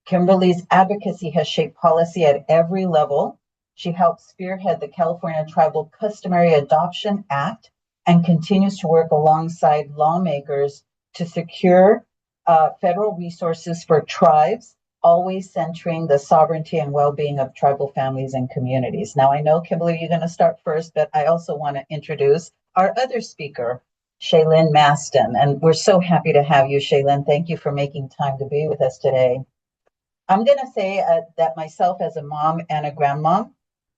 Kimberly's advocacy has shaped policy at every level. She helped spearhead the California Tribal Customary Adoption Act and continues to work alongside lawmakers to secure federal resources for tribes, always centering the sovereignty and well-being of tribal families and communities. Now, I know, Kimberly, you're going to start first, but I also want to introduce our other speaker, Shaylin Maston. And we're so happy to have you, Shaylin. Thank you for making time to be with us today. I'm going to say that myself as a mom and a grandmom,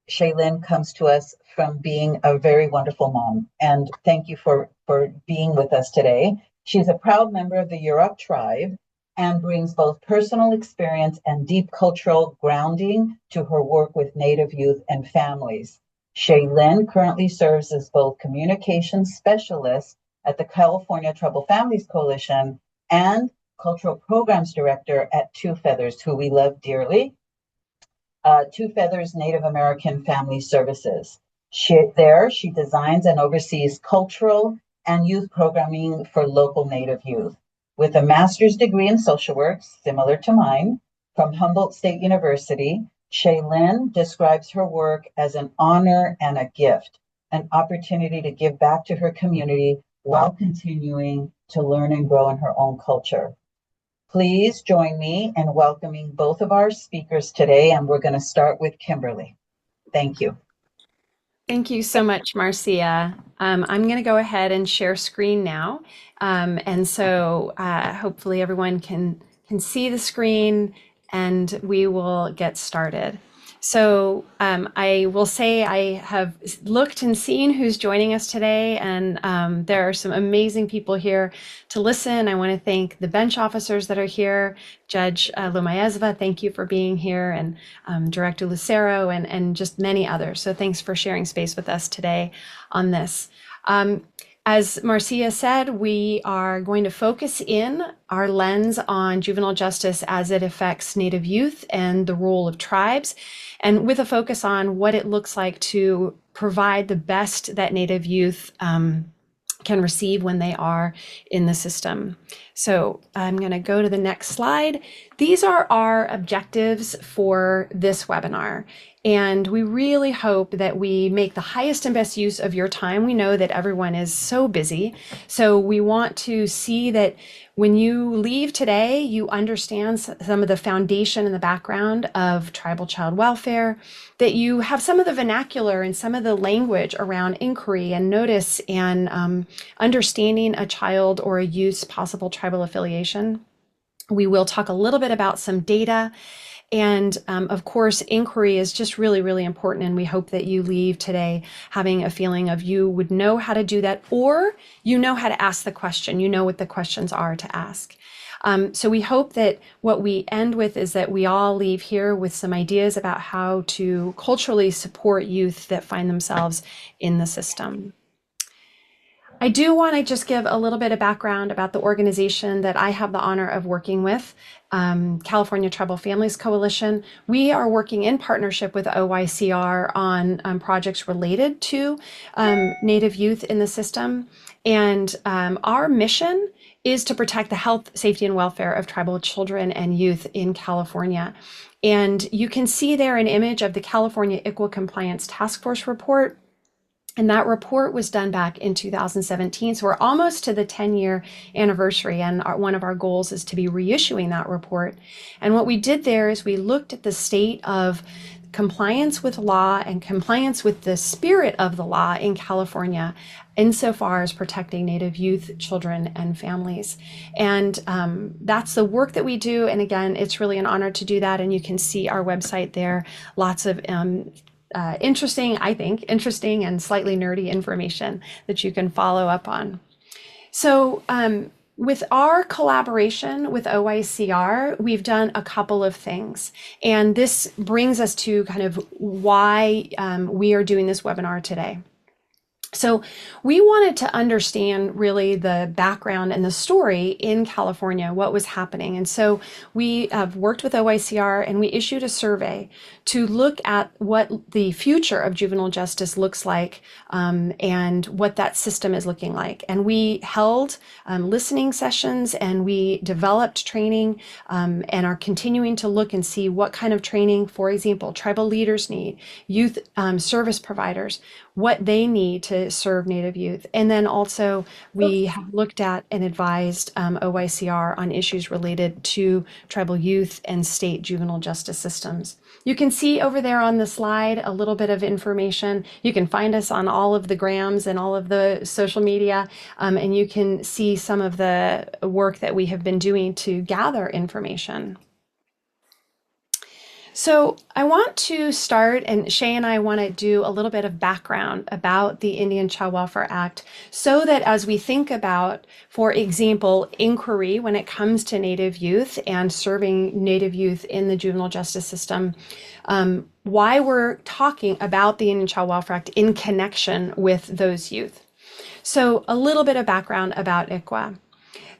Shaylin comes to us from being a very wonderful mom. And thank you for being with us today. She's a proud member of the Yurok tribe and brings both personal experience and deep cultural grounding to her work with Native youth and families. Shaylin currently serves as both communications specialist at the California Tribal Families Coalition and cultural programs director at Two Feathers, who we love dearly. Two Feathers Native American Family Services. She designs and oversees cultural and youth programming for local Native youth. With a master's degree in social work, similar to mine, from Humboldt State University, Shaylin describes her work as an honor and a gift, an opportunity to give back to her community while continuing to learn and grow in her own culture. Please join me in welcoming both of our speakers today, and we're going to start with Kimberly. Thank you. Thank you so much, Marcia. I'm going to go ahead and share screen now. And so hopefully everyone can see the screen and we will get started. So I will say I have looked and seen who's joining us today, and there are some amazing people here to listen. I want to thank the bench officers that are here. Judge Lomayezva, thank you for being here, and Director Lucero, and just many others. So thanks for sharing space with us today on this. As Marcia said, we are going to focus in our lens on juvenile justice as it affects Native youth and the role of tribes, and with a focus on what it looks like to provide the best that Native youth can receive when they are in the system. So I'm going to go to the next slide. These are our objectives for this webinar. And we really hope that we make the highest and best use of your time. We know that everyone is so busy. So we want to see that when you leave today, you understand some of the foundation and the background of tribal child welfare, that you have some of the vernacular and some of the language around inquiry and notice and understanding a child or a youth's possible tribal affiliation. We will talk a little bit about some data. And of course, inquiry is just really, really important. And we hope that you leave today having a feeling of you would know how to do that, or you know how to ask the question, you know what the questions are to ask. So we hope that what we end with is that we all leave here with some ideas about how to culturally support youth that find themselves in the system. I do want to just give a little bit of background about the organization that I have the honor of working with, California Tribal Families Coalition. We are working in partnership with OYCR on projects related to Native youth in the system. And our mission is to protect the health, safety, and welfare of tribal children and youth in California. And you can see there an image of the California ICWA Compliance Task Force report. And that report was done back in 2017. So we're almost to the 10-year anniversary. And one of our goals is to be reissuing that report. And what we did there is we looked at the state of compliance with law and compliance with the spirit of the law in California insofar as protecting Native youth, children, and families. And that's the work that we do. And again, it's really an honor to do that. And you can see our website there, lots of interesting and slightly nerdy information that you can follow up on. So with our collaboration with OYCR, we've done a couple of things. And this brings us to kind of why we are doing this webinar today. So we wanted to understand really the background and the story in California, what was happening. And so we have worked with OYCR and we issued a survey to look at what the future of juvenile justice looks like, and what that system is looking like. And we held listening sessions and we developed training, and are continuing to look and see what kind of training, for example, tribal leaders need, youth service providers, what they need to serve Native youth. And then also we have looked at and advised OYCR on issues related to tribal youth and state juvenile justice systems. You can see over there on the slide a little bit of information. You can find us on all of the grams and all of the social media, and you can see some of the work that we have been doing to gather information. So I want to start, and Shay and I want to do a little bit of background about the Indian Child Welfare Act so that as we think about, for example, inquiry when it comes to Native youth and serving Native youth in the juvenile justice system, why we're talking about the Indian Child Welfare Act in connection with those youth. So a little bit of background about ICWA.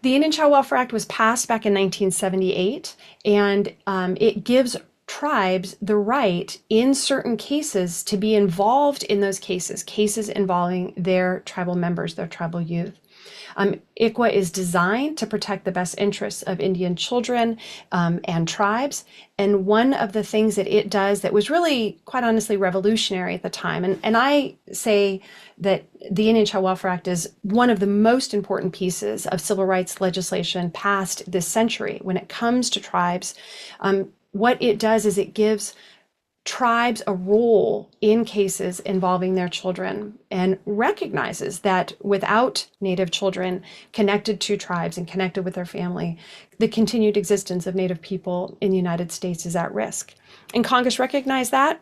The Indian Child Welfare Act was passed back in 1978, and it gives tribes the right in certain cases to be involved in those cases involving their tribal members, their tribal youth. ICWA is designed to protect the best interests of Indian children and tribes. And one of the things that it does that was really, quite honestly, revolutionary at the time, and I say that the Indian Child Welfare Act is one of the most important pieces of civil rights legislation passed this century when it comes to tribes. What it does is it gives tribes a role in cases involving their children and recognizes that without Native children connected to tribes and connected with their family, the continued existence of Native people in the United States is at risk. And Congress recognized that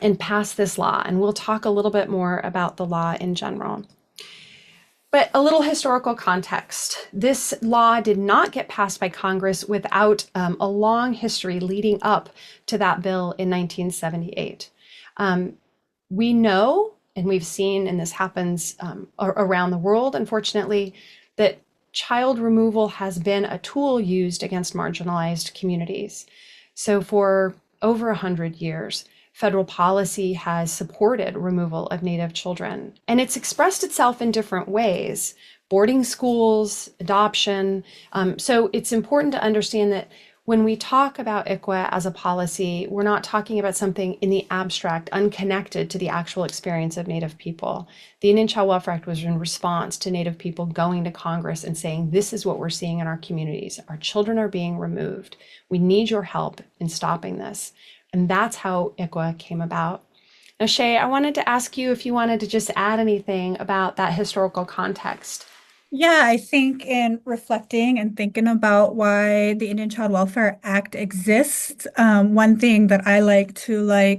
and passed this law. And we'll talk a little bit more about the law in general. But a little historical context. This law did not get passed by Congress without a long history leading up to that bill in 1978. We know, and we've seen, and this happens around the world, unfortunately, that child removal has been a tool used against marginalized communities. So for over 100 years, federal policy has supported removal of Native children, and it's expressed itself in different ways: boarding schools, adoption. So it's important to understand that when we talk about ICWA as a policy, we're not talking about something in the abstract, unconnected to the actual experience of Native people. The Indian Child Welfare Act was in response to Native people going to Congress and saying, this is what we're seeing in our communities. Our children are being removed. We need your help in stopping this. And that's how ICWA came about. Now, Shay, I wanted to ask you if you wanted to just add anything about that historical context. Yeah, I think in reflecting and thinking about why the Indian Child Welfare Act exists, one thing that I like to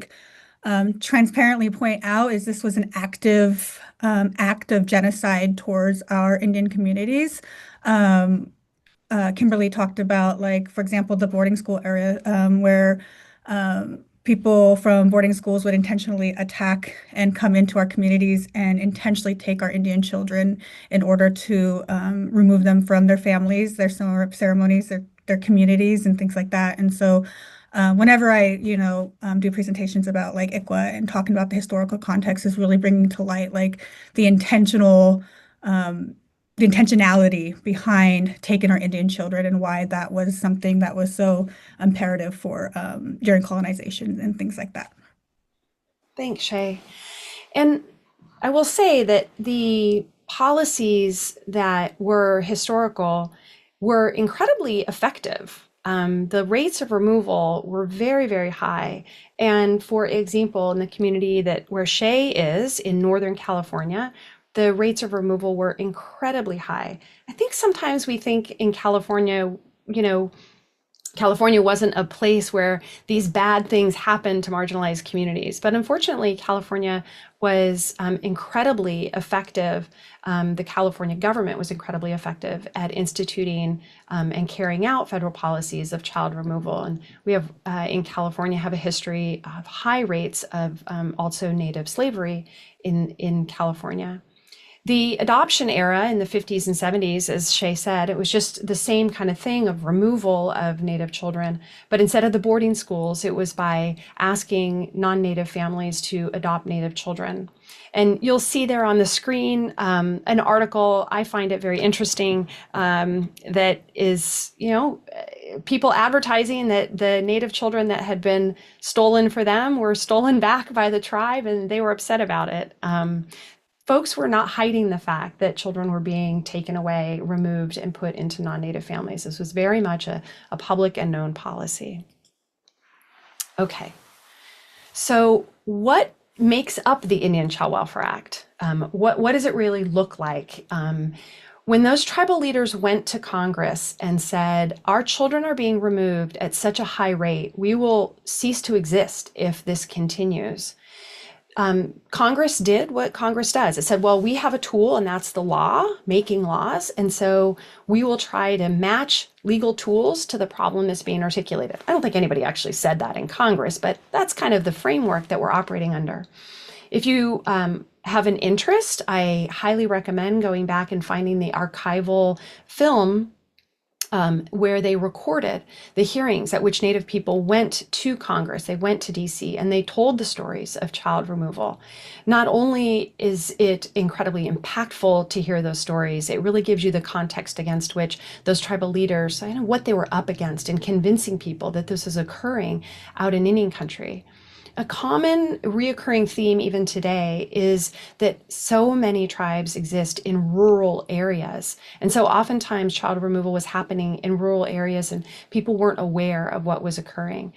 transparently point out is this was an active act of genocide towards our Indian communities. Kimberly talked about, like, for example, the boarding school area, where people from boarding schools would intentionally attack and come into our communities and intentionally take our Indian children in order to remove them from their families, their ceremonies, their communities, and things like that. And so whenever I, do presentations about like ICWA and talking about the historical context, is really bringing to light like the the intentionality behind taking our Indian children and why that was something that was so imperative for during colonization and things like that. Thanks, Shay. And I will say that the policies that were historical were incredibly effective. The rates of removal were very, very high. And for example, in the community that where Shay is in Northern California, the rates of removal were incredibly high. I think sometimes we think in California, you know, California wasn't a place where these bad things happened to marginalized communities. But unfortunately, California was incredibly effective. The California government was incredibly effective at instituting and carrying out federal policies of child removal. And we have in California have a history of high rates of also Native slavery in California. The adoption era in the 50s and 70s, as Shay said, it was just the same kind of thing of removal of Native children. But instead of the boarding schools, it was by asking non-Native families to adopt Native children. And you'll see there on the screen an article. I find it very interesting that is, people advertising that the Native children that had been stolen for them were stolen back by the tribe, and they were upset about it. Folks were not hiding the fact that children were being taken away, removed, and put into non-Native families. This was very much a public and known policy. Okay, so what makes up the Indian Child Welfare Act? What does it really look like? When those tribal leaders went to Congress and said, our children are being removed at such a high rate, we will cease to exist if this continues. Congress did what Congress does. It said, well, we have a tool, and that's the law, making laws. And so we will try to match legal tools to the problem that's being articulated. I don't think anybody actually said that in Congress, but that's kind of the framework that we're operating under. If you have an interest, I highly recommend going back and finding the archival film where they recorded the hearings at which Native people went to Congress. They went to DC and they told the stories of child removal. Not only is it incredibly impactful to hear those stories, it really gives you the context against which those tribal leaders, what they were up against in convincing people that this is occurring out in Indian country. A common reoccurring theme even today is that so many tribes exist in rural areas. And so oftentimes child removal was happening in rural areas and people weren't aware of what was occurring.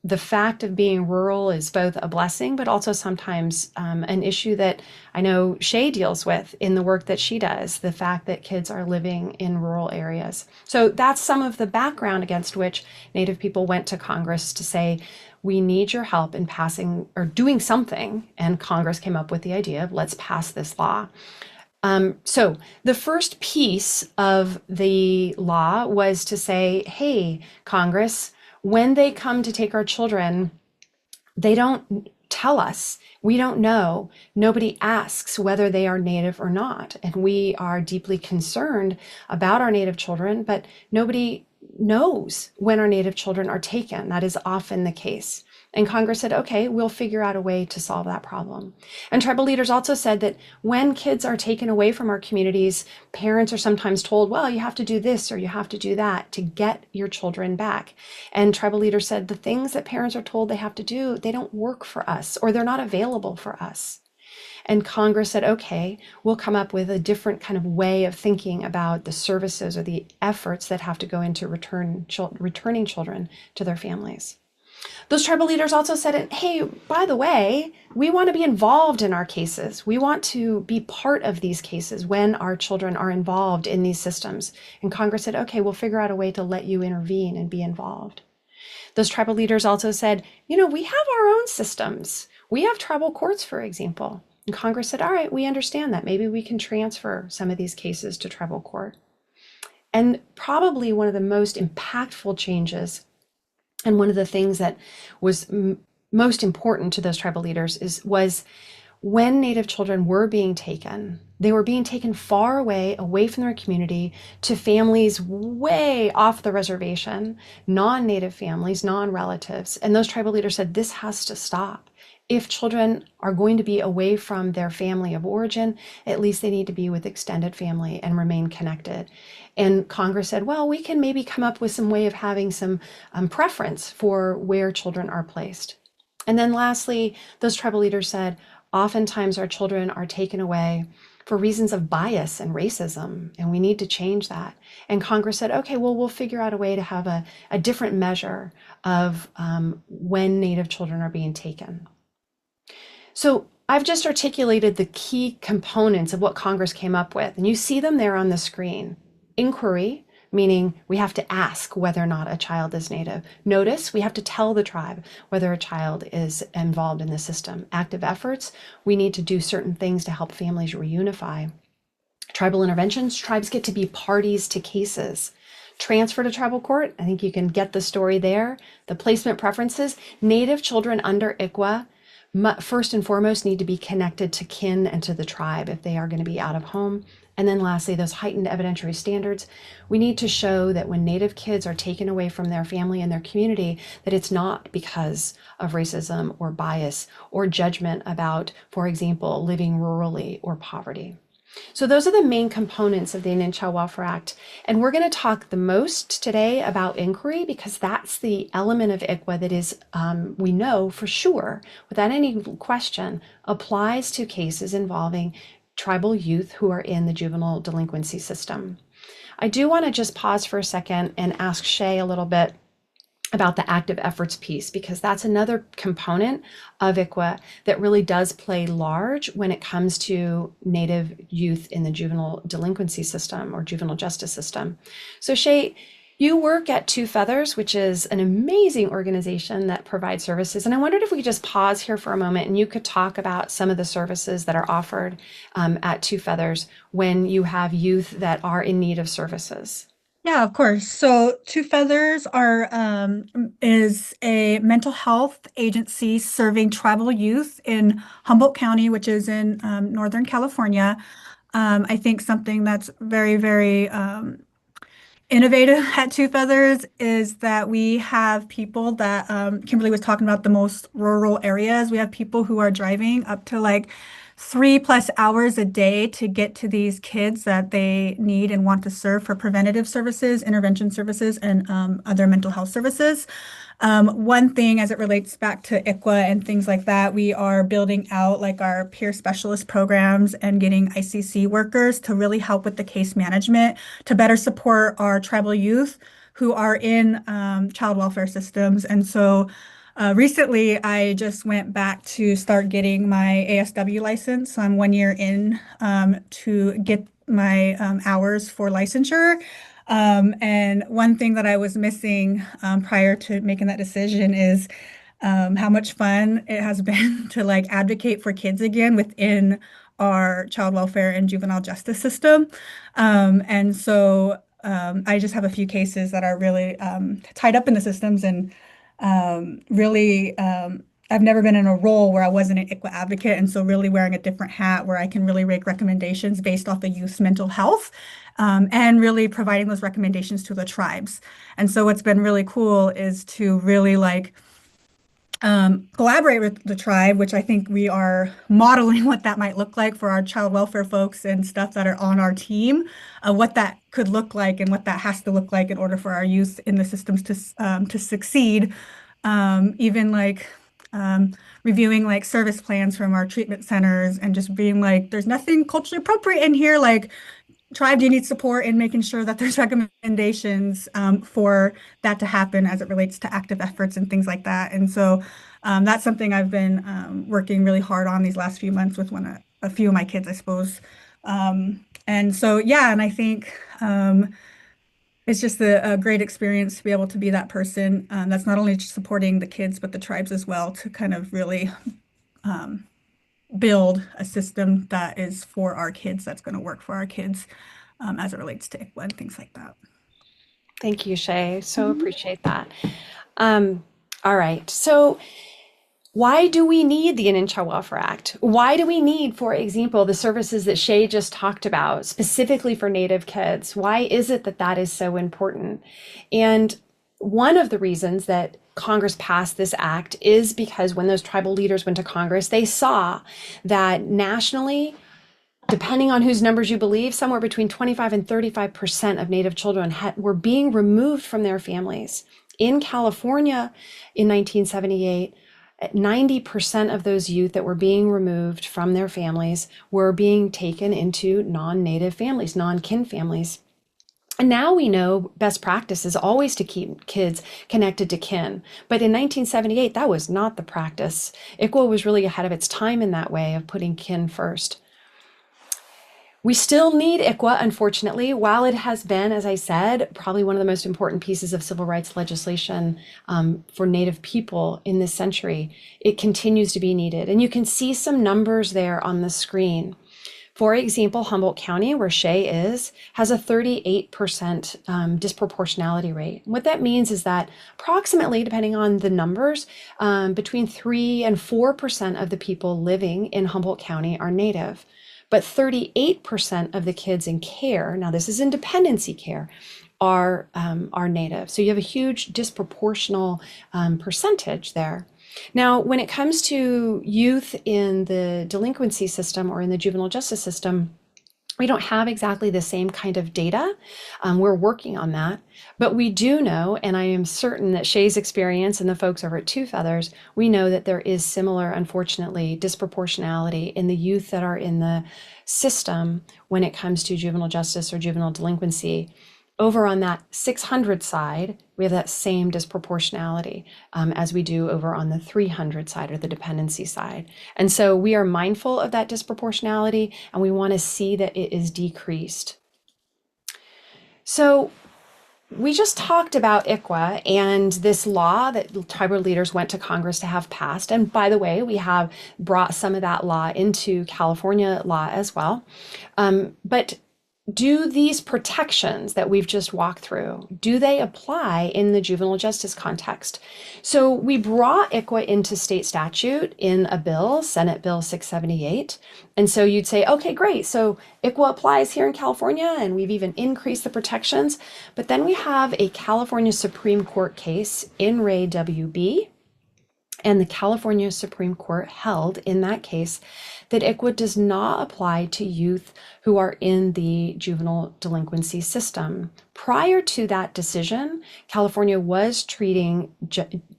The fact of being rural is both a blessing, but also sometimes an issue that I know Shay deals with in the work that she does, the fact that kids are living in rural areas. So that's some of the background against which Native people went to Congress to say, we need your help in passing or doing something. And Congress came up with the idea of let's pass this law. So the first piece of the law was to say, hey, Congress, when they come to take our children, they don't tell us. We don't know. Nobody asks whether they are Native or not. And we are deeply concerned about our Native children, but nobody knows when our Native children are taken. That is often the case. And Congress said, okay, we'll figure out a way to solve that problem. And tribal leaders also said that when kids are taken away from our communities, parents are sometimes told, well, you have to do this or you have to do that to get your children back. And tribal leaders said the things that parents are told they have to do, they don't work for us or they're not available for us. And Congress said, okay, we'll come up with a different kind of way of thinking about the services or the efforts that have to go into returning children to their families. Those tribal leaders also said, hey, by the way, we want to be involved in our cases. We want to be part of these cases when our children are involved in these systems. And Congress said, okay, we'll figure out a way to let you intervene and be involved. Those tribal leaders also said, we have our own systems. We have tribal courts, for example. And Congress said, all right, we understand that. Maybe we can transfer some of these cases to tribal court. And probably one of the most impactful changes, and one of the things that was most important to those tribal leaders was when Native children were being taken, they were being taken far away from their community to families way off the reservation, non-Native families, non-relatives. And those tribal leaders said, this has to stop. If children are going to be away from their family of origin, at least they need to be with extended family and remain connected. And Congress said, well, we can maybe come up with some way of having some preference for where children are placed. And then lastly, those tribal leaders said, oftentimes our children are taken away for reasons of bias and racism, and we need to change that. And Congress said, okay, well, we'll figure out a way to have a different measure of when Native children are being taken. So I've just articulated the key components of what Congress came up with, and you see them there on the screen. Inquiry, meaning we have to ask whether or not a child is Native. Notice, we have to tell the tribe whether a child is involved in the system. Active efforts, we need to do certain things to help families reunify. Tribal interventions, tribes get to be parties to cases. Transfer to tribal court, I think you can get the story there. The placement preferences, Native children under ICWA first and foremost need to be connected to kin and to the tribe if they are going to be out of home. And then lastly, those heightened evidentiary standards. We need to show that when Native kids are taken away from their family and their community, that it's not because of racism or bias or judgment about, for example, living rurally or poverty. So those are the main components of the Indian Child Welfare Act. And we're going to talk the most today about inquiry because that's the element of ICWA that is, we know for sure, without any question, applies to cases involving tribal youth who are in the juvenile delinquency system. I do want to just pause for a second and ask Shay a little bit about the active efforts piece, because that's another component of ICWA that really does play large when it comes to Native youth in the juvenile delinquency system or juvenile justice system. So Shay, you work at Two Feathers, which is an amazing organization that provides services. And I wondered if we could just pause here for a moment and you could talk about some of the services that are offered at Two Feathers when you have youth that are in need of services. Yeah, of course. So Two Feathers is a mental health agency serving tribal youth in Humboldt County, which is in Northern California. I think something that's very, very innovative at Two Feathers is that we have people that Kimberly was talking about, the most rural areas. We have people who are driving up to like 3+ hours a day to get to these kids that they need and want to serve for preventative services, intervention services, and other mental health services. One thing as it relates back to ICWA and things like that, we are building out like our peer specialist programs and getting ICC workers to really help with the case management to better support our tribal youth who are in child welfare systems. And so recently, I just went back to start getting my ASW license. So I'm 1 year in to get my hours for licensure. And one thing that I was missing prior to making that decision is how much fun it has been to like advocate for kids again within our child welfare and juvenile justice system. And so I just have a few cases that are really tied up in the systems and really I've never been in a role where I wasn't an ICWA advocate, and so really wearing a different hat where I can really make recommendations based off of youth mental health and really providing those recommendations to the tribes. And so what's been really cool is to really like collaborate with the tribe, which I think we are modeling what that might look like for our child welfare folks and stuff that are on our team, what that could look like and what that has to look like in order for our youth in the systems to succeed. Even like reviewing like service plans from our treatment centers and just being like, there's nothing culturally appropriate in here. Like, tribe, do you need support in making sure that there's recommendations for that to happen as it relates to active efforts and things like that? And so that's something I've been working really hard on these last few months with a few of my kids, I suppose. And so, yeah, and I think it's just a great experience to be able to be that person that's not only just supporting the kids, but the tribes as well to kind of really build a system that is for our kids, that's going to work for our kids as it relates to ICWA and things like that. Thank you, Shay. So appreciate that. All right. So why do we need the Indian Child Welfare Act? Why do we need, for example, the services that Shay just talked about specifically for Native kids? Why is it that that is so important? And one of the reasons that Congress passed this act is because when those tribal leaders went to Congress, they saw that nationally, depending on whose numbers you believe, somewhere between 25 and 35% of Native children were being removed from their families. In California in 1978, 90% of those youth that were being removed from their families were being taken into non-Native families, non-kin families. And now we know best practice is always to keep kids connected to kin. But in 1978, that was not the practice. ICWA was really ahead of its time in that way of putting kin first. We still need ICWA, unfortunately, while it has been, as I said, probably one of the most important pieces of civil rights legislation for Native people in this century. It continues to be needed. And you can see some numbers there on the screen. For example, Humboldt County, where Shay is, has a 38% disproportionality rate. What that means is that approximately, depending on the numbers, between 3 and 4% of the people living in Humboldt County are Native. But 38% of the kids in care, now this is in dependency care, are Native. So you have a huge disproportional percentage there. Now, when it comes to youth in the delinquency system or in the juvenile justice system, we don't have exactly the same kind of data. We're working on that, but we do know, and I am certain that Shay's experience and the folks over at Two Feathers, we know that there is similar, unfortunately, disproportionality in the youth that are in the system when it comes to juvenile justice or juvenile delinquency. Over on that 600 side, we have that same disproportionality as we do over on the 300 side or the dependency side. And so we are mindful of that disproportionality and we want to see that it is decreased. So we just talked about ICWA and this law that tribal leaders went to Congress to have passed. And by the way, we have brought some of that law into California law as well. But do these protections that we've just walked through, do they apply in the juvenile justice context? So we brought ICWA into state statute in a bill, Senate Bill 678. And so you'd say, okay, great. So ICWA applies here in California and we've even increased the protections. But then we have a California Supreme Court case, In Re WB. And the California Supreme Court held in that case that ICWA does not apply to youth who are in the juvenile delinquency system. Prior to that decision, California was treating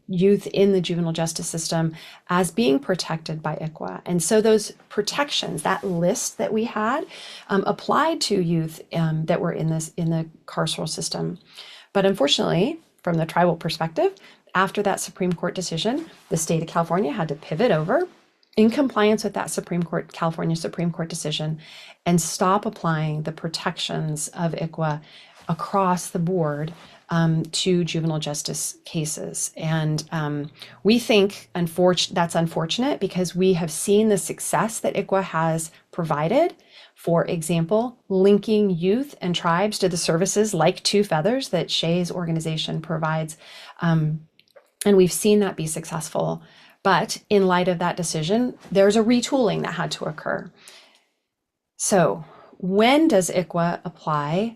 youth in the juvenile justice system as being protected by ICWA. And so those protections, that list that we had, applied to youth that were in the carceral system. But unfortunately, from the tribal perspective, after that Supreme Court decision, the state of California had to pivot over in compliance with that California Supreme Court decision and stop applying the protections of ICWA across the board to juvenile justice cases. And we think that's unfortunate because we have seen the success that ICWA has provided. For example, linking youth and tribes to the services like Two Feathers that Shay's organization provides. And we've seen that be successful. But in light of that decision, there's a retooling that had to occur. So when does ICWA apply?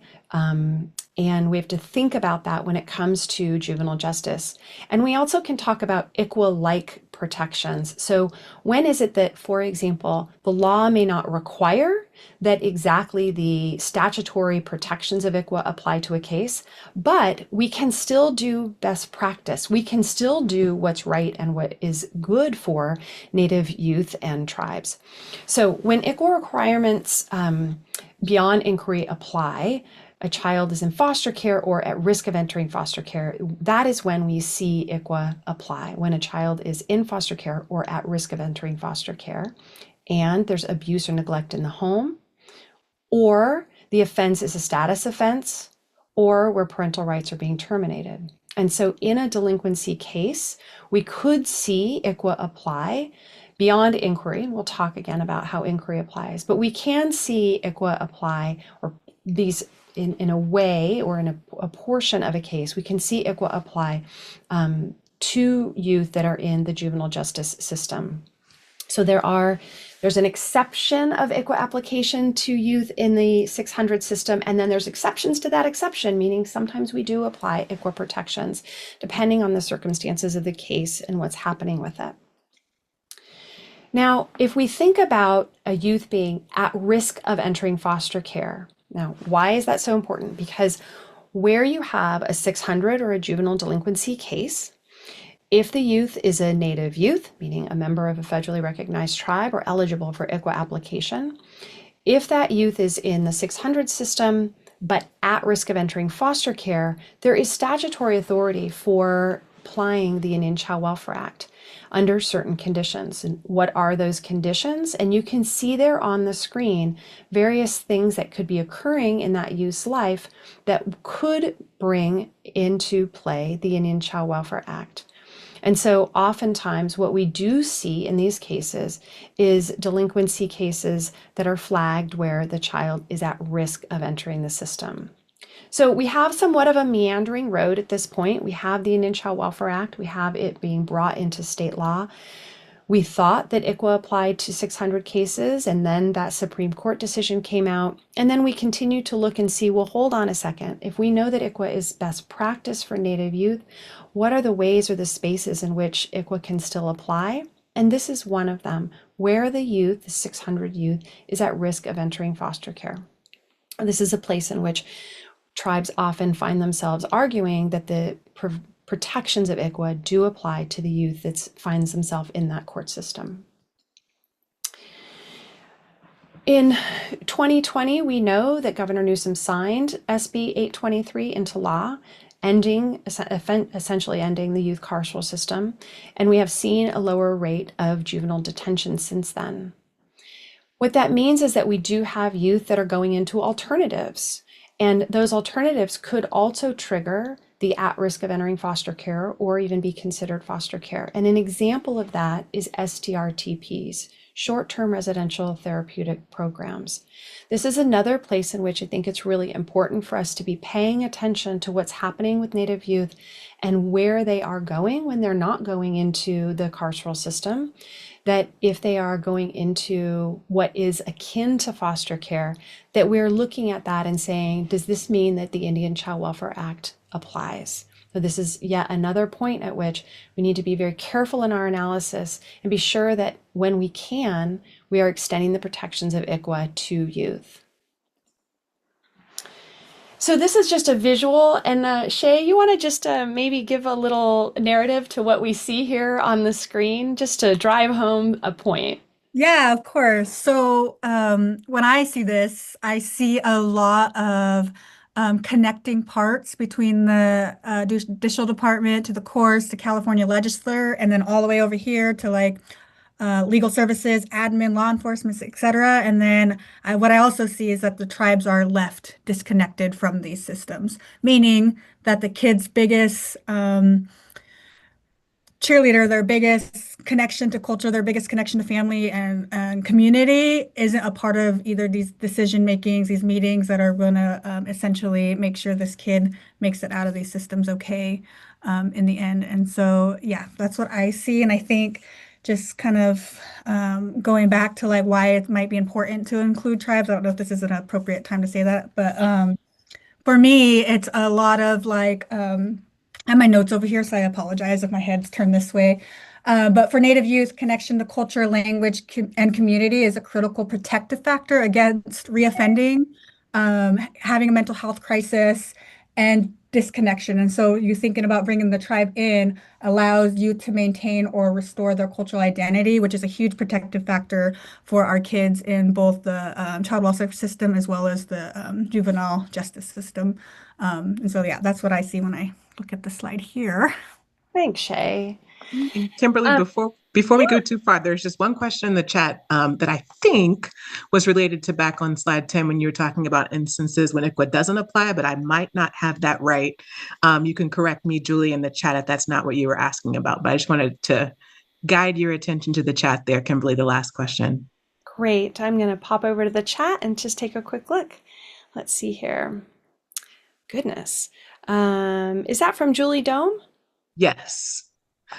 And we have to think about that when it comes to juvenile justice. And we also can talk about ICWA-like protections. So when is it that, for example, the law may not require that exactly the statutory protections of ICWA apply to a case, but we can still do best practice. We can still do what's right and what is good for Native youth and tribes. So when ICWA requirements beyond inquiry apply, a child is in foster care or at risk of entering foster care, that is when we see ICWA apply, when a child is in foster care or at risk of entering foster care, and there's abuse or neglect in the home, or the offense is a status offense, or where parental rights are being terminated. And so in a delinquency case, we could see ICWA apply beyond inquiry. We'll talk again about how inquiry applies, but we can see ICWA apply, or these in a way or in a portion of a case, we can see ICWA apply to youth that are in the juvenile justice system. So there's an exception of ICWA application to youth in the 600 system, and then there's exceptions to that exception, meaning sometimes we do apply ICWA protections depending on the circumstances of the case and what's happening with it. Now, if we think about a youth being at risk of entering foster care, now, why is that so important? Because where you have a 600 or a juvenile delinquency case, if the youth is a Native youth, meaning a member of a federally recognized tribe or eligible for ICWA application, if that youth is in the 600 system, but at risk of entering foster care, there is statutory authority for applying the Indian Child Welfare Act under certain conditions. And what are those conditions? And you can see there on the screen various things that could be occurring in that youth's life that could bring into play the Indian Child Welfare Act. And so oftentimes what we do see in these cases is delinquency cases that are flagged where the child is at risk of entering the system. So we have somewhat of a meandering road at this point. We have the Indian Child Welfare Act. We have it being brought into state law. We thought that ICWA applied to 600 cases, and then that Supreme Court decision came out. And then we continue to look and see, well, hold on a second. If we know that ICWA is best practice for Native youth, what are the ways or the spaces in which ICWA can still apply? And this is one of them, where the youth, the 600 youth, is at risk of entering foster care. This is a place in which tribes often find themselves arguing that the protections of ICWA do apply to the youth that finds themselves in that court system. In 2020, we know that Governor Newsom signed SB 823 into law, essentially ending the youth carceral system, and we have seen a lower rate of juvenile detention since then. What that means is that we do have youth that are going into alternatives, and those alternatives could also trigger the at risk of entering foster care or even be considered foster care. And an example of that is STRTPs, short-term residential therapeutic programs. This is another place in which I think it's really important for us to be paying attention to what's happening with Native youth and where they are going when they're not going into the carceral system. That if they are going into what is akin to foster care, that we're looking at that and saying, does this mean that the Indian Child Welfare Act applies? So this is yet another point at which we need to be very careful in our analysis and be sure that when we can, we are extending the protections of ICWA to youth. So this is just a visual, and Shay, you want to just maybe give a little narrative to what we see here on the screen, just to drive home a point. Yeah, of course. So when I see this, I see a lot of connecting parts between the judicial department to the courts, to California legislature, and then all the way over here to like legal services, admin, law enforcement, etc. And then what I also see is that the tribes are left disconnected from these systems, meaning that the kids' biggest cheerleader, their biggest connection to culture, their biggest connection to family and community isn't a part of either these decision makings, these meetings that are going to essentially make sure this kid makes it out of these systems okay in the end. And so, yeah, that's what I see. And I think just kind of going back to like why it might be important to include tribes. I don't know if this is an appropriate time to say that, but for me, it's a lot of like, I have my notes over here, so I apologize if my head's turned this way. But for Native youth, connection to culture, language, and community is a critical protective factor against reoffending, having a mental health crisis, and disconnection. And so you thinking about bringing the tribe in allows you to maintain or restore their cultural identity, which is a huge protective factor for our kids in both the child welfare system as well as the juvenile justice system. And so, yeah, that's what I see when I look at the slide here. Thanks, Shay. And Kimberly, before we go too far, there's just one question in the chat that I think was related to back on slide 10 when you were talking about instances when ICWA doesn't apply, but I might not have that right. You can correct me, Julie, in the chat if that's not what you were asking about, but I just wanted to guide your attention to the chat there, Kimberly, the last question. Great. I'm going to pop over to the chat and just take a quick look. Let's see here. Goodness. Is that from Julie Dome? Yes.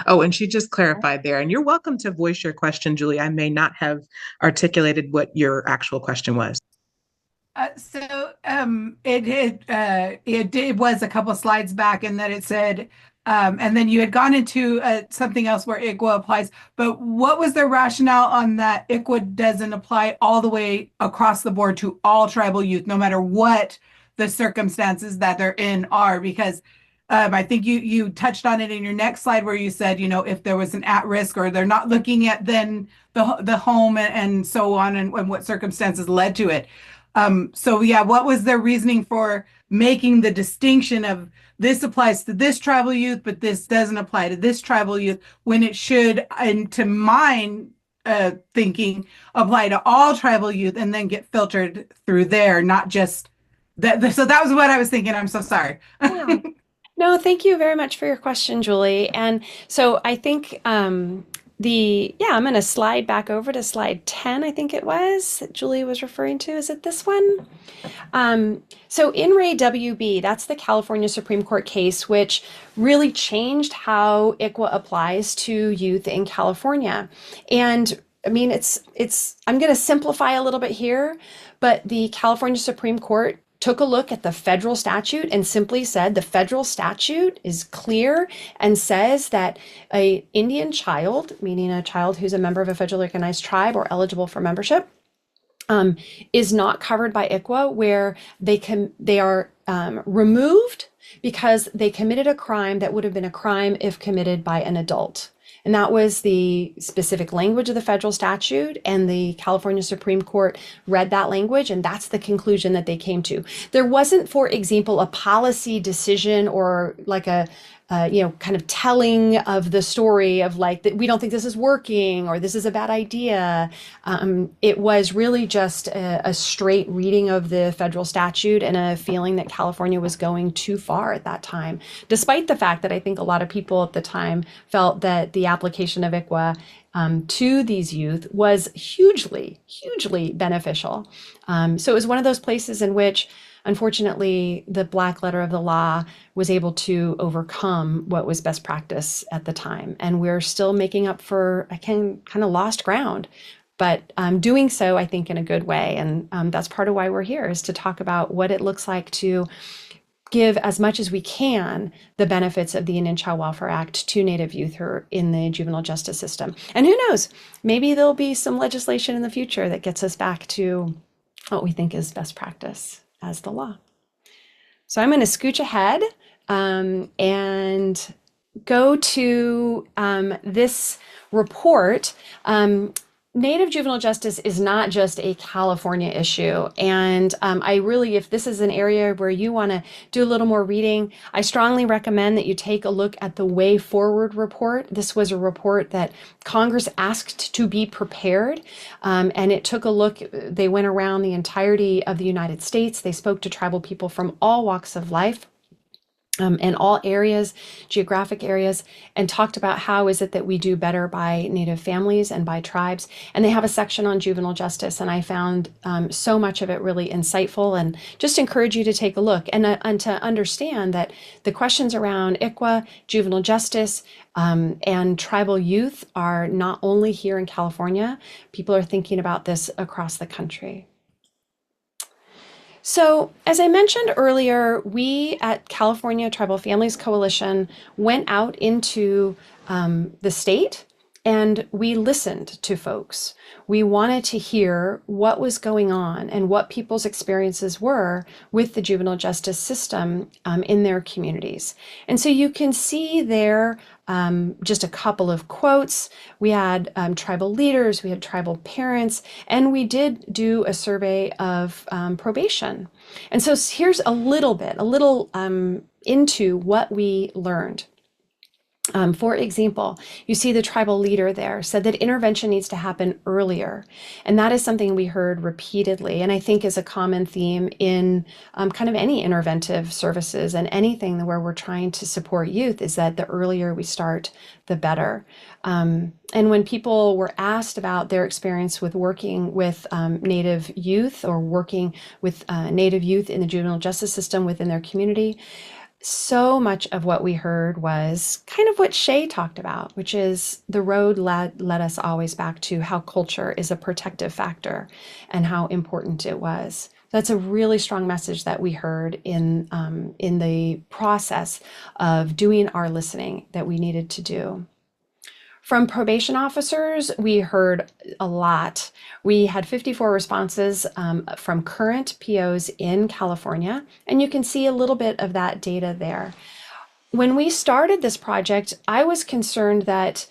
Oh, and she just clarified there. And you're welcome to voice your question, Julie. I may not have articulated what your actual question was. It was a couple slides back, and that it said, and then you had gone into something else where ICWA applies. But what was the rationale on that ICWA doesn't apply all the way across the board to all tribal youth, no matter what the circumstances that they're in are? Because I think you touched on it in your next slide where you said, you know, if there was an at-risk or they're not looking at then the home and so on and what circumstances led to it. So yeah, what was their reasoning for making the distinction of this applies to this tribal youth, but this doesn't apply to this tribal youth, when it should, and to mine thinking, apply to all tribal youth and then get filtered through there, not just that. So that was what I was thinking. I'm so sorry. Yeah. No, thank you very much for your question, Julie. And so I think I'm going to slide back over to slide 10, I think it was, that Julie was referring to. Is it this one? So in Ray WB, that's the California Supreme Court case, which really changed how ICWA applies to youth in California. And I mean, I'm going to simplify a little bit here, but the California Supreme Court took a look at the federal statute and simply said the federal statute is clear and says that a Indian child, meaning a child who's a member of a federally recognized tribe or eligible for membership, is not covered by ICWA, where they are removed because they committed a crime that would have been a crime if committed by an adult. And that was the specific language of the federal statute, and the California Supreme Court read that language, and that's the conclusion that they came to. There wasn't, for example, a policy decision or like a kind of telling of the story of like that we don't think this is working or this is a bad idea. It was really just a straight reading of the federal statute and a feeling that California was going too far at that time, despite the fact that I think a lot of people at the time felt that the application of ICWA to these youth was hugely, hugely beneficial. So it was one of those places in which, unfortunately, the black letter of the law was able to overcome what was best practice at the time. And we're still making up for, kind of lost ground, but doing so, I think, in a good way. And that's part of why we're here, is to talk about what it looks like to give as much as we can the benefits of the Indian Child Welfare Act to Native youth who are in the juvenile justice system. And who knows, maybe there'll be some legislation in the future that gets us back to what we think is best practice as the law. So I'm going to scooch ahead and go to this report. Native juvenile justice is not just a California issue. And I really, if this is an area where you want to do a little more reading, I strongly recommend that you take a look at the Way Forward report. This was a report that Congress asked to be prepared. And it took a look, they went around the entirety of the United States. They spoke to tribal people from all walks of life. In all areas, geographic areas, and talked about how is it that we do better by Native families and by tribes. And they have a section on juvenile justice, and I found so much of it really insightful, and just encourage you to take a look and to understand that the questions around ICWA, juvenile justice, and tribal youth are not only here in California. People are thinking about this across the country. So, as I mentioned earlier, we at California Tribal Families Coalition went out into the state and we listened to folks. We wanted to hear what was going on and what people's experiences were with the juvenile justice system in their communities. And so you can see there just a couple of quotes. We had tribal leaders, we had tribal parents, and we did do a survey of probation. And so here's a little into what we learned. For example, you see the tribal leader there said that intervention needs to happen earlier. And that is something we heard repeatedly, and I think is a common theme in kind of any interventive services and anything where we're trying to support youth, is that the earlier we start, the better. And when people were asked about their experience with working with Native youth or working with Native youth in the juvenile justice system within their community, so much of what we heard was kind of what Shay talked about, which is the road led us always back to how culture is a protective factor and how important it was. That's a really strong message that we heard in the process of doing our listening that we needed to do. From probation officers, we heard a lot. We had 54 responses from current POs in California, and you can see a little bit of that data there. When we started this project, I was concerned that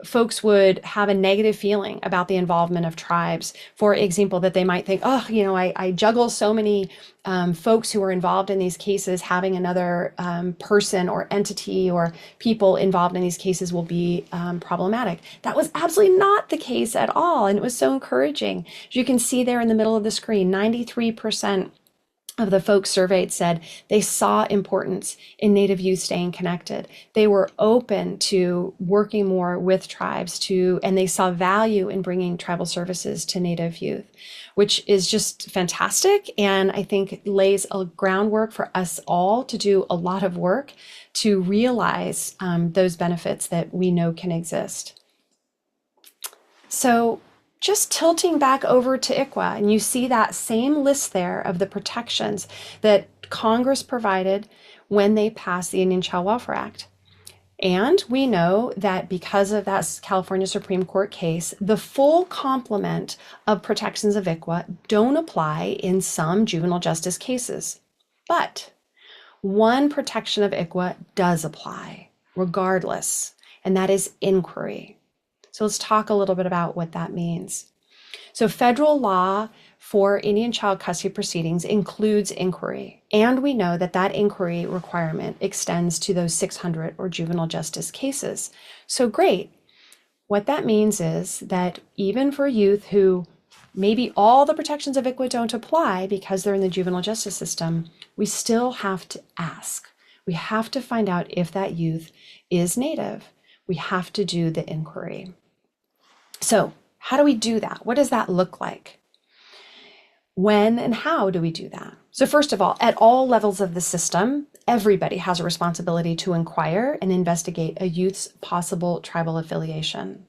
folks would have a negative feeling about the involvement of tribes. For example, that they might think, oh, I juggle so many folks who are involved in these cases, having another person or entity or people involved in these cases will be problematic. That was absolutely not the case at all. And it was so encouraging. As you can see there in the middle of the screen, 93% of the folks surveyed said they saw importance in Native youth staying connected. They were open to working more with tribes and they saw value in bringing tribal services to Native youth, which is just fantastic. And I think lays a groundwork for us all to do a lot of work to realize those benefits that we know can exist. So just tilting back over to ICWA, and you see that same list there of the protections that Congress provided when they passed the Indian Child Welfare Act. And we know that because of that California Supreme Court case, the full complement of protections of ICWA don't apply in some juvenile justice cases. But one protection of ICWA does apply, regardless, and that is inquiry. So let's talk a little bit about what that means. So federal law for Indian child custody proceedings includes inquiry, and we know that that inquiry requirement extends to those 600 or juvenile justice cases. So great. What that means is that even for youth who maybe all the protections of ICWA don't apply because they're in the juvenile justice system, we still have to ask. We have to find out if that youth is Native. We have to do the inquiry. So how do we do that? What does that look like? When and how do we do that? So first of all, at all levels of the system, everybody has a responsibility to inquire and investigate a youth's possible tribal affiliation.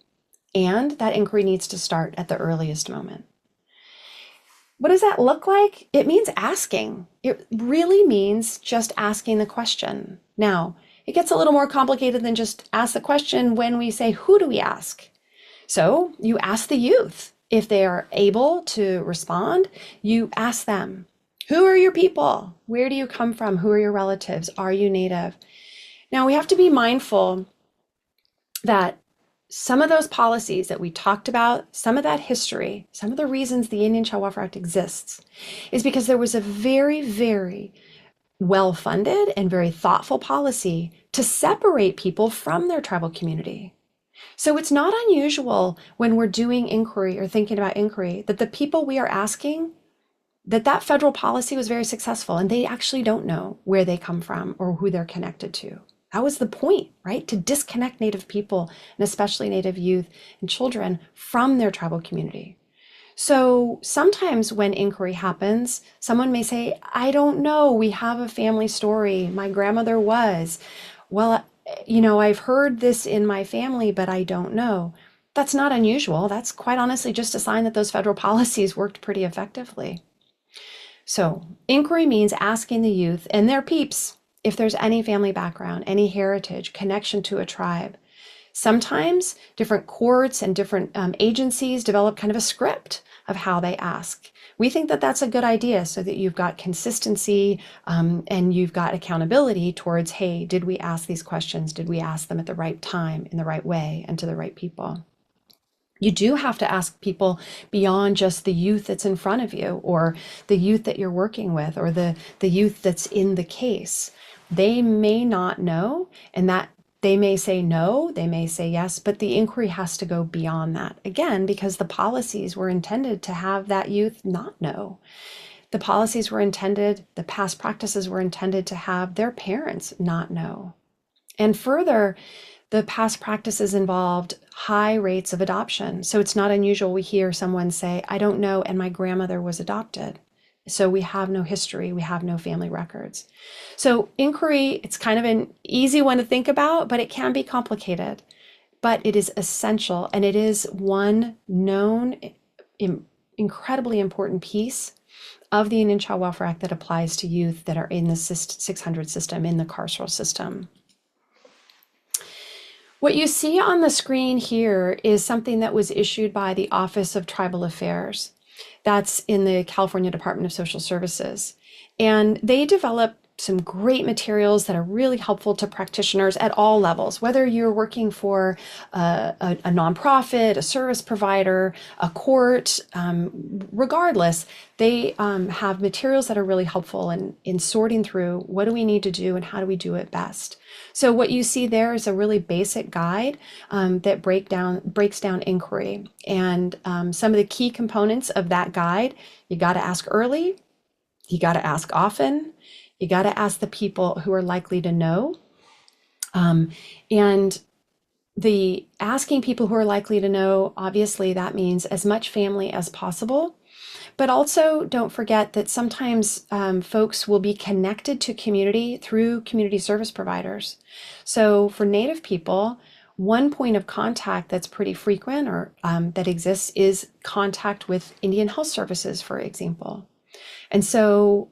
And that inquiry needs to start at the earliest moment. What does that look like? It means asking. It really means just asking the question. Now, it gets a little more complicated than just ask the question when we say, who do we ask? So you ask the youth. If they are able to respond, you ask them, who are your people? Where do you come from? Who are your relatives? Are you Native? Now we have to be mindful that some of those policies that we talked about, some of that history, some of the reasons the Indian Child Welfare Act exists is because there was a very, very well-funded and very thoughtful policy to separate people from their tribal community. So it's not unusual when we're doing inquiry or thinking about inquiry that the people we are asking, that federal policy was very successful and they actually don't know where they come from or who they're connected to. That was the point, right? To disconnect Native people and especially Native youth and children from their tribal community. So sometimes when inquiry happens, someone may say, I don't know, we have a family story. My grandmother was. Well, I've heard this in my family, but I don't know. That's not unusual. That's quite honestly just a sign that those federal policies worked pretty effectively. So inquiry means asking the youth and their peeps if there's any family background, any heritage, connection to a tribe. Sometimes different courts and different agencies develop kind of a script of how they ask. We think that that's a good idea so that you've got consistency and you've got accountability towards, hey, did we ask these questions? Did we ask them at the right time, in the right way, and to the right people? You do have to ask people beyond just the youth that's in front of you or the youth that you're working with or the youth that's in the case. They may not know, and that they may say no, they may say yes, but the inquiry has to go beyond that. Again, because the policies were intended to have that youth not know. The policies were intended, the past practices were intended to have their parents not know. And further, the past practices involved high rates of adoption. So it's not unusual we hear someone say, I don't know, and my grandmother was adopted. So we have no history, we have no family records. So inquiry, it's kind of an easy one to think about, but it can be complicated. But it is essential, and it is one known, incredibly important piece of the Indian Child Welfare Act that applies to youth that are in the 600 system, in the carceral system. What you see on the screen here is something that was issued by the Office of Tribal Affairs. That's in the California Department of Social Services. And they developed some great materials that are really helpful to practitioners at all levels, whether you're working for a nonprofit, a service provider, a court, regardless, they have materials that are really helpful in sorting through what do we need to do and how do we do it best. So what you see there is a really basic guide that breaks down inquiry. And some of the key components of that guide: you got to ask early, you got to ask often, you got to ask the people who are likely to know. And the asking people who are likely to know, obviously that means as much family as possible. But also don't forget that sometimes folks will be connected to community through community service providers. So for Native people, one point of contact that's pretty frequent or that exists is contact with Indian Health Services, for example. And so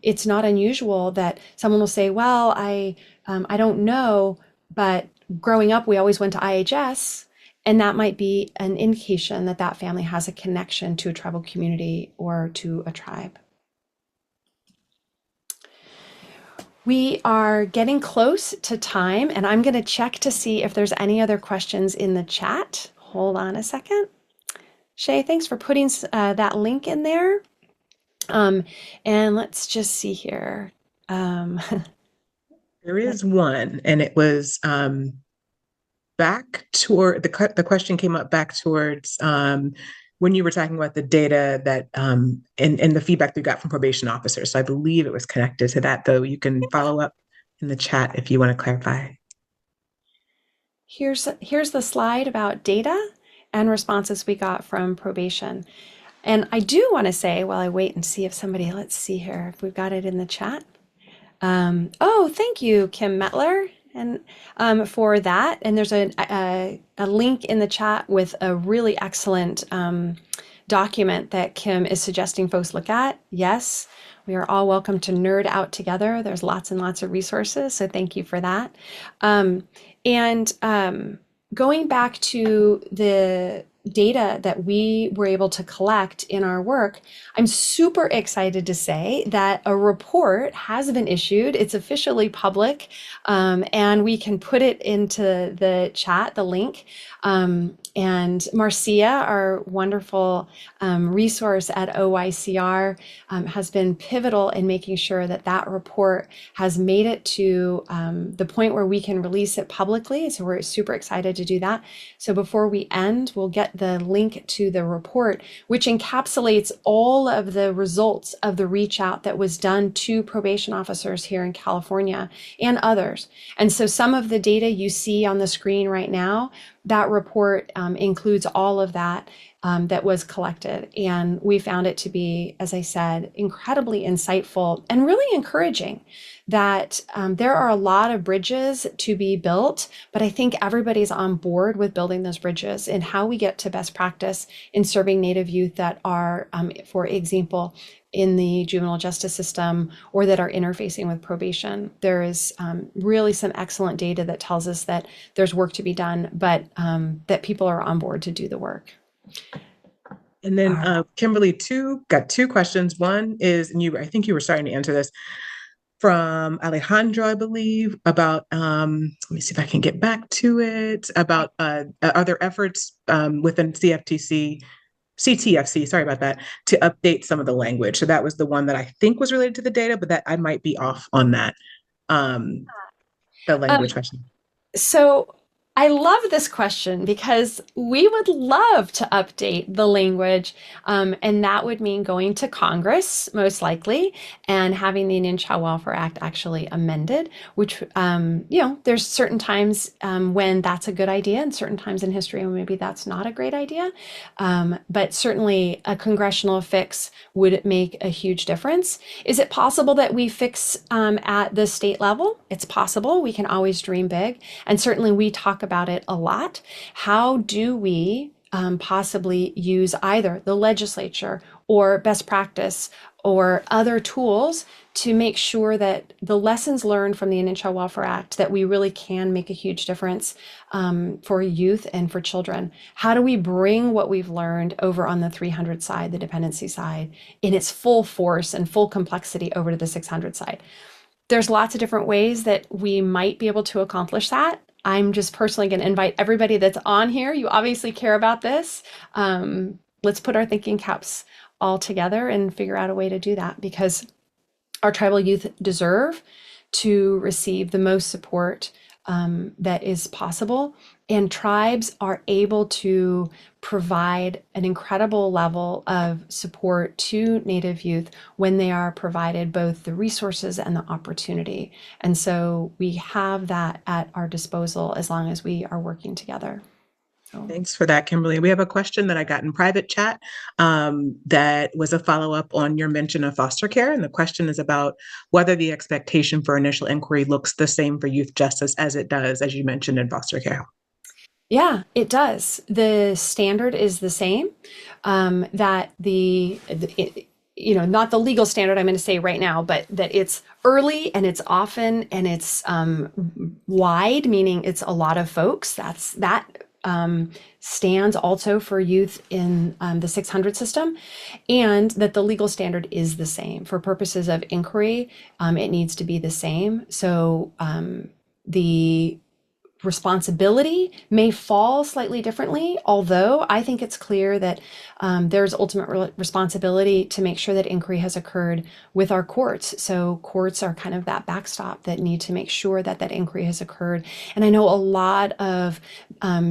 it's not unusual that someone will say, well, I don't know, but growing up, we always went to IHS. And that might be an indication that that family has a connection to a tribal community or to a tribe. We are getting close to time, and I'm going to check to see if there's any other questions in the chat. Hold on a second. Shay, thanks for putting that link in there. And let's just see here. There is one, and it was back toward the question came up back towards when you were talking about the data that and the feedback that you got from probation officers. So I believe it was connected to that, though. You can follow up in the chat if you want to clarify. Here's the slide about data and responses we got from probation. And I do want to say, while I wait and see if somebody, let's see here, if we've got it in the chat. Oh, thank you, Kim Metler, and for that. And there's a link in the chat with a really excellent document that Kim is suggesting folks look at. Yes, we are all welcome to nerd out together. There's lots and lots of resources, so thank you for that. Going back to the data that we were able to collect in our work, I'm super excited to say that a report has been issued. It's officially public, and we can put it into the chat, the link. And Marcia, our wonderful resource at OYCR, has been pivotal in making sure that that report has made it to the point where we can release it publicly. So we're super excited to do that. So before we end, we'll get the link to the report, which encapsulates all of the results of the reach out that was done to probation officers here in California and others. And so some of the data you see on the screen right now, that report includes all of that that was collected. And we found it to be, as I said, incredibly insightful and really encouraging that there are a lot of bridges to be built, but I think everybody's on board with building those bridges and how we get to best practice in serving Native youth that are, for example, in the juvenile justice system or that are interfacing with probation. There is really some excellent data that tells us that there's work to be done, but that people are on board to do the work. And then Kimberly, got two questions. One is, and I think you were starting to answer this, from Alejandro, I believe, about, let me see if I can get back to it, about are there efforts within CTFC, sorry about that, to update some of the language. So that was the one that I think was related to the data, but that I might be off on that, the language question. So I love this question because we would love to update the language, and that would mean going to Congress, most likely, and having the Indian Child Welfare Act actually amended, which, there's certain times when that's a good idea and certain times in history when maybe that's not a great idea. But certainly a congressional fix would make a huge difference. Is it possible that we fix at the state level? It's possible. We can always dream big. And certainly we talk about it a lot. How do we possibly use either the legislature or best practice or other tools to make sure that the lessons learned from the Indian Child Welfare Act, that we really can make a huge difference for youth and for children? How do we bring what we've learned over on the 300 side, the dependency side, in its full force and full complexity over to the 600 side? there's lots of different ways that we might be able to accomplish that. I'm just personally going to invite everybody that's on here. You obviously care about this. Let's put our thinking caps all together and figure out a way to do that, because our tribal youth deserve to receive the most support that is possible. And tribes are able to provide an incredible level of support to Native youth when they are provided both the resources and the opportunity. And so we have that at our disposal as long as we are working together. Thanks for that, Kimberly. We have a question that I got in private chat that was a follow-up on your mention of foster care. And the question is about whether the expectation for initial inquiry looks the same for youth justice as it does, as you mentioned, in foster care. Yeah, it does. The standard is the same. That not the legal standard I'm going to say right now, but that it's early and it's often and it's wide, meaning it's a lot of folks. That stands also for youth in the 600 system, and that the legal standard is the same. For purposes of inquiry, it needs to be the same. So the responsibility may fall slightly differently, although I think it's clear that there's ultimate responsibility to make sure that inquiry has occurred with our courts. So courts are kind of that backstop that need to make sure that that inquiry has occurred. And I know a lot of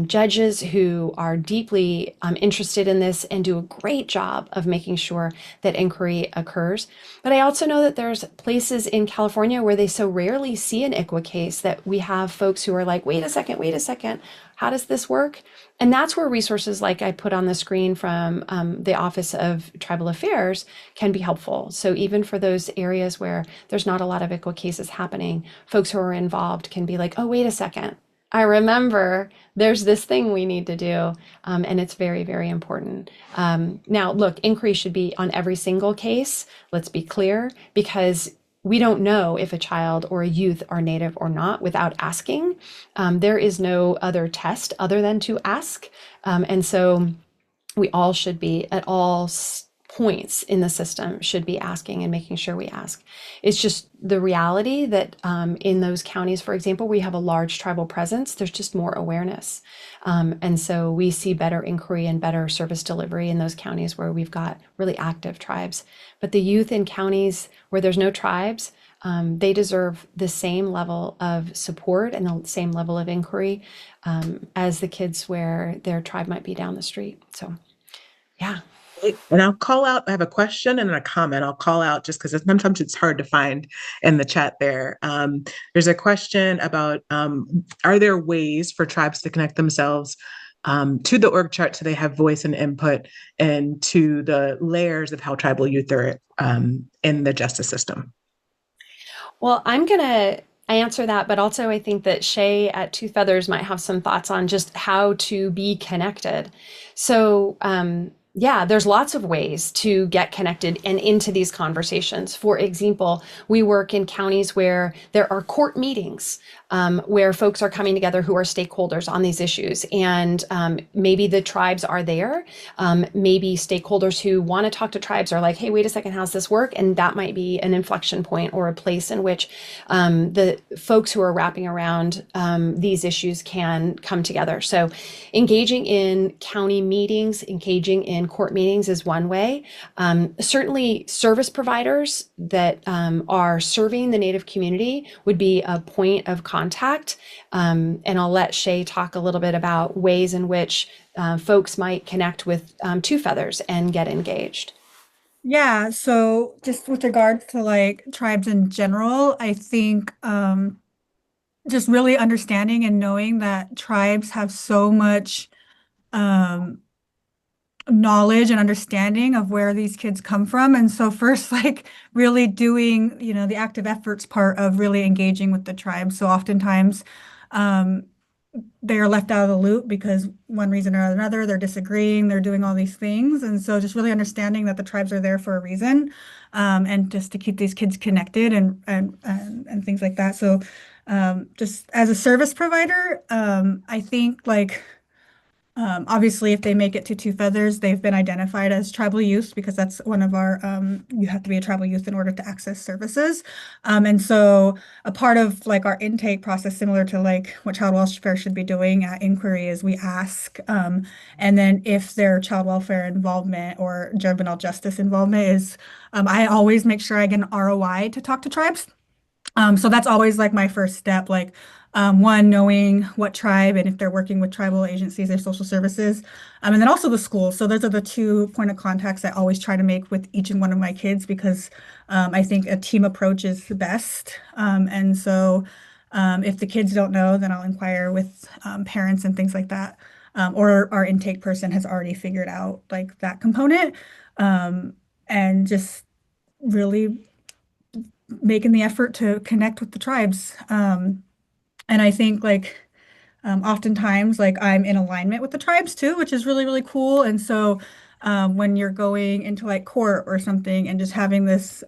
judges who are deeply interested in this and do a great job of making sure that inquiry occurs. But I also know that there's places in California where they so rarely see an ICWA case that we have folks who are like, wait a second, how does this work? And that's where resources like I put on the screen from the Office of Tribal Affairs can be helpful. So even for those areas where there's not a lot of ICWA cases happening, folks who are involved can be like, oh, wait a second, I remember there's this thing we need to do. And it's very, very important. Now, look, inquiry should be on every single case. Let's be clear, because we don't know if a child or a youth are Native or not without asking. There is no other test other than to ask. And so we all should be at all points in the system should be asking and making sure we ask. It's just the reality that in those counties, for example, we have a large tribal presence, there's just more awareness. And so we see better inquiry and better service delivery in those counties where we've got really active tribes. But the youth in counties where there's no tribes, they deserve the same level of support and the same level of inquiry as the kids where their tribe might be down the street. So, yeah. And I'll call out, I have a question and a comment. I'll call out just because sometimes it's hard to find in the chat there. There's a question about, are there ways for tribes to connect themselves to the org chart so they have voice and input, and to the layers of how tribal youth are in the justice system? Well, I'm going to answer that, but also I think that Shay at Two Feathers might have some thoughts on just how to be connected. So, yeah, there's lots of ways to get connected and into these conversations. For example, we work in counties where there are court meetings where folks are coming together who are stakeholders on these issues. And maybe the tribes are there. Maybe stakeholders who want to talk to tribes are like, hey, wait a second, how's this work? And that might be an inflection point or a place in which the folks who are wrapping around these issues can come together. So engaging in county meetings, engaging in court meetings is one way. Certainly service providers that are serving the Native community would be a point of contact. And I'll let Shay talk a little bit about ways in which folks might connect with Two Feathers and get engaged. Yeah, so just with regard to like tribes in general, I think just really understanding and knowing that tribes have so much knowledge and understanding of where these kids come from. And so first, like really doing, the active efforts part of really engaging with the tribe. So oftentimes they are left out of the loop because one reason or another, they're disagreeing, they're doing all these things. And so just really understanding that the tribes are there for a reason, and just to keep these kids connected and things like that. So just as a service provider, I think like Obviously, if they make it to Two Feathers, they've been identified as tribal youth because that's one of our, you have to be a tribal youth in order to access services. And so a part of like our intake process, similar to like what child welfare should be doing at inquiry, is we ask, and then if their child welfare involvement or juvenile justice involvement is, I always make sure I get an ROI to talk to tribes. So that's always like my first step, like one, knowing what tribe and if they're working with tribal agencies or social services, and then also the schools. So those are the two point of contacts I always try to make with each and one of my kids because I think a team approach is the best. And so if the kids don't know, then I'll inquire with parents and things like that. Or our intake person has already figured out like that component, and just really making the effort to connect with the tribes. And I think like oftentimes like I'm in alignment with the tribes too, which is really, really cool. And so when you're going into like court or something and just having this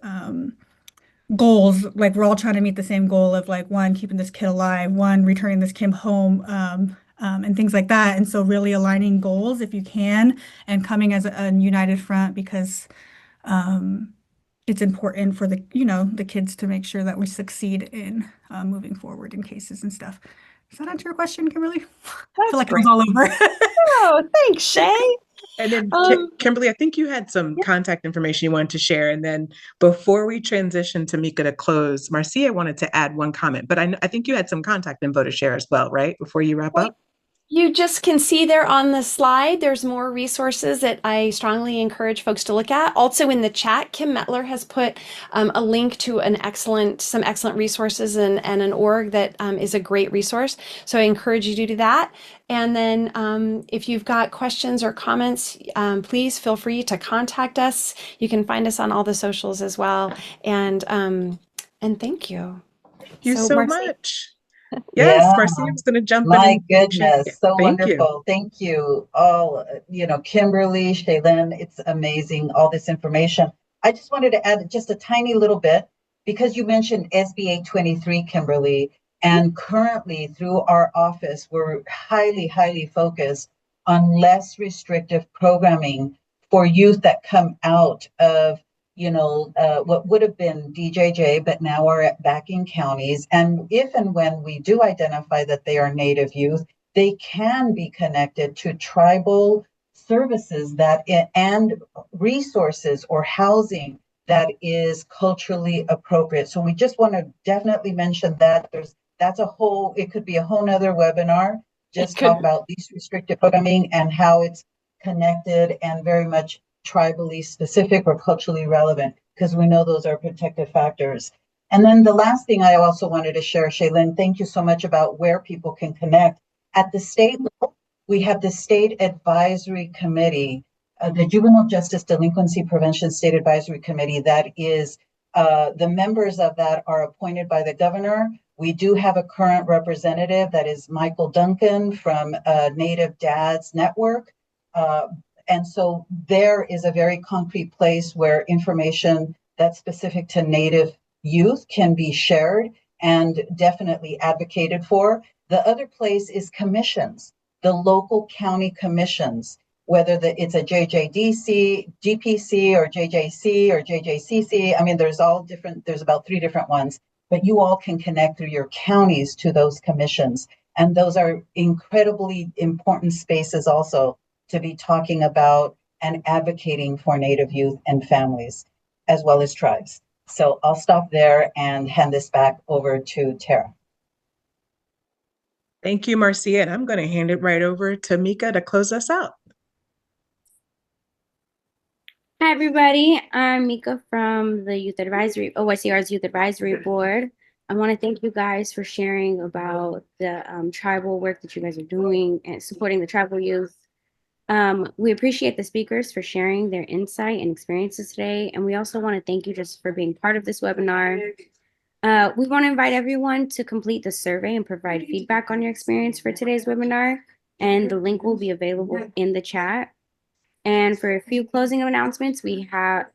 goals, like we're all trying to meet the same goal of like one, keeping this kid alive, one, returning this kid home, and things like that. And so really aligning goals if you can and coming as a united front because it's important for the, you know, the kids to make sure that we succeed in moving forward in cases and stuff. Does that answer your question, Kimberly? I feel That's like I great. was all over. Oh, thanks, Shay. And then, Um, Kimberly, I think you had some contact information you wanted to share. And then before we transition to Mika to close, Marcia wanted to add one comment, but I think you had some contact info to share as well, right? Before you wrap up? You just can see there on the slide, there's more resources that I strongly encourage folks to look at. Also in the chat, Kim Metler has put a link to some excellent resources and an org that is a great resource. So I encourage you to do that. And then if you've got questions or comments, please feel free to contact us. You can find us on all the socials as well. And thank you. Thank you so Marcy. much. Yeah. Yes, Marcia was going to jump in My and share. goodness, so Thank you. wonderful. Thank you all, Kimberly, Shaylin, it's amazing, all this information. I just wanted to add just a tiny little bit because you mentioned SB 823, Kimberly, and currently through our office, we're highly, highly focused on less restrictive programming for youth that come out of what would have been DJJ, but now are at backing counties. And if and when we do identify that they are Native youth, they can be connected to tribal services and resources or housing that is culturally appropriate. So we just want to definitely mention that it could be a whole nother webinar, just talk about least restrictive programming and how it's connected and very much tribally specific or culturally relevant, because we know those are protective factors. And then the last thing I also wanted to share, Shaylin, thank you so much about where people can connect. At the state level, we have the State Advisory Committee, the Juvenile Justice Delinquency Prevention State Advisory Committee. That is, the members of that are appointed by the governor. We do have a current representative, that is Michael Duncan from Native Dads Network. And so there is a very concrete place where information that's specific to Native youth can be shared and definitely advocated for. The other place is commissions, the local county commissions, whether it's a JJDC, GPC, or JJC, or JJCC. I mean, there's about 3 different ones, but you all can connect through your counties to those commissions. And those are incredibly important spaces also to be talking about and advocating for Native youth and families, as well as tribes. So I'll stop there and hand this back over to Tara. Thank you, Marcia. And I'm going to hand it right over to Mika to close us out. Hi, everybody. I'm Mika from the OYCR's Youth Advisory Board. I want to thank you guys for sharing about the tribal work that you guys are doing and supporting the tribal youth. We appreciate the speakers for sharing their insight and experiences today. And we also want to thank you just for being part of this webinar. We want to invite everyone to complete the survey and provide feedback on your experience for today's webinar. And the link will be available in the chat. And for a few closing announcements,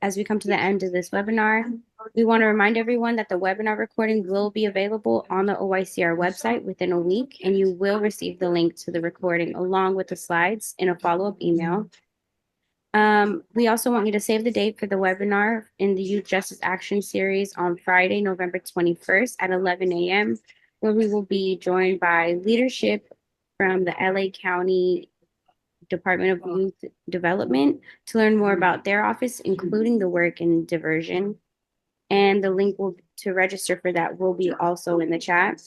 as we come to the end of this webinar, We want to remind everyone that the webinar recording will be available on the OYCR website within a week, and you will receive the link to the recording along with the slides in a follow-up email. We also want you to save the date for the webinar in the Youth Justice Action Series on Friday, November 21st at 11 a.m., where we will be joined by leadership from the LA County Department of Youth Development to learn more about their office, including the work in diversion. And the link to register for that will be also in the chat.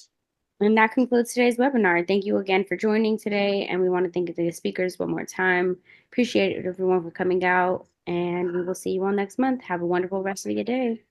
And that concludes today's webinar. Thank you again for joining today. And we want to thank the speakers one more time. Appreciate everyone for coming out. And we will see you all next month. Have a wonderful rest of your day.